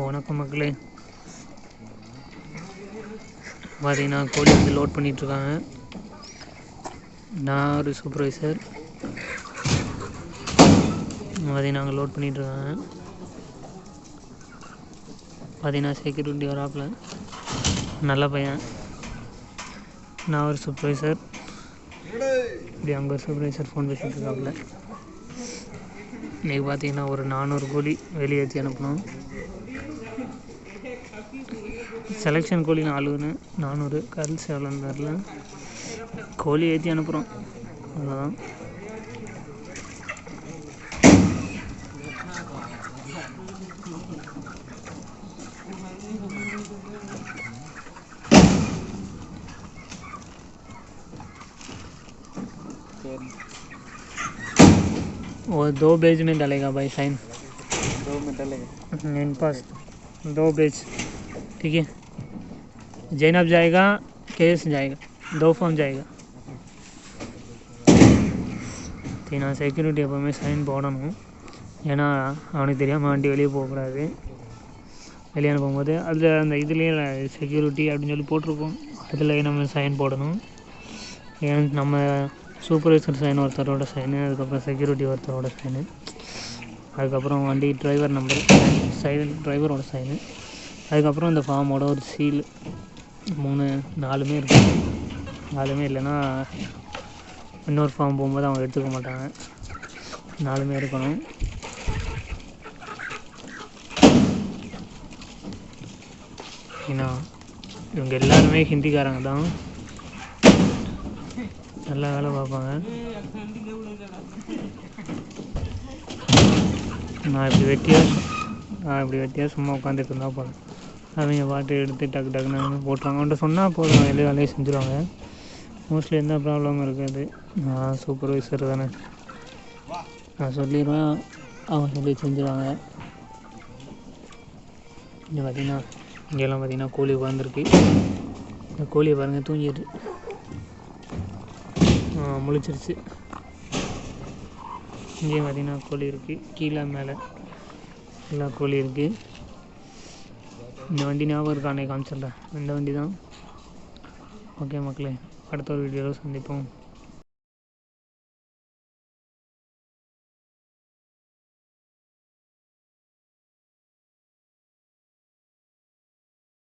வணக்கம் மக்களே. பார்த்தீங்கன்னா கோழி வந்து லோட் பண்ணிகிட்ருக்காங்க. நான் ஒரு சூப்பர்வைசர். பார்த்தீங்கன்னா அங்கே லோட் பண்ணிகிட்ருக்காங்க. பார்த்தீங்கன்னா செக்யூரிட்டி வராப்பில், நல்ல பையன். நான் ஒரு சூப்பர்வைசர். இப்படி அங்கே ஒரு சூப்பர்வைசர் ஃபோன் பேசிகிட்டு இருக்காப்புல. இன்றைக்கி பார்த்தீங்கன்னா ஒரு 400 கோழி வெளியேற்றி அனுப்பணும். செலெக்ஷன் கோழி 400 கல்ஸ் எவ்வளோன்னு தெரில. கோழி ஏற்றி அனுப்புகிறோம், அவ்வளோதான். वो 2 पेज में डालेगा भाई साइन, 2 में डालेगा इन पास 2 पेज. ठीक है, जैनब जाएगा, केस जाएगा, 2 फॉर्म जाएगा. நான் செக்யூரிட்டி எப்போவுமே சைன் போடணும். ஏன்னா அவனுக்கு தெரியாமல் வண்டி வெளியே போகக்கூடாது. வெளியே அனுப்பும்போது அதில் அந்த இதுலேயே செக்யூரிட்டி அப்படின்னு சொல்லி போட்டிருக்கோம், அதில் நம்ம சைன் போடணும். ஏன் நம்ம சூப்பர்வைசர் சைன் ஒருத்தரோட சைனு, அதுக்கப்புறம் செக்யூரிட்டி ஒருத்தரோட சைனு, அதுக்கப்புறம் வண்டி டிரைவர் நம்பர் டிரைவரோட சைனு, அதுக்கப்புறம் இந்த ஃபார்மோட ஒரு சீல், 4 இருக்குது. 4 இல்லைன்னா இன்னொரு ஃபார்ம் போகும்போது அவங்க எடுத்துக்க மாட்டாங்க. 4 இருக்கணும். ஏன்னா இவங்க எல்லாருமே ஹிந்திக்காரங்க தான், நல்லா வேலை பார்ப்பாங்க. நான் இப்படி வெட்டியாக சும்மா உட்காந்துட்டு இருந்தால் போகிறேன். அவங்க பாட்டு எடுத்து டக்கு டக்குன்னு போட்டுருவாங்க. அவன்கிட்ட சொன்னால் போதும், எல்லா வேலையும் செஞ்சுருவாங்க. மோஸ்ட்லி எந்த ப்ராப்ளமும் இருக்காது. நான் சூப்பர்வைசர் தானே, நான் சொல்லிடுவேன், அவங்க சொல்லி செஞ்சுருவாங்க. இங்கே பார்த்திங்கன்னா இங்கெல்லாம் பார்த்திங்கன்னா கோழி உட்காந்துருக்கு. இந்த கோழியை பாருங்கள், தூங்கிட்டு முழிச்சிருச்சு. இங்கேயும் பார்த்திங்கன்னா கோழி இருக்குது, கீழே மேலே எல்லா கோழி இருக்குது. இந்த வண்டி ஞாபகம் இருக்கா, அன்னைக்கு காமிச்சிடல, இந்த வண்டி தான். ஓகே மக்களே, அடுத்த ஒரு வீடியோவில் சந்திப்போம்.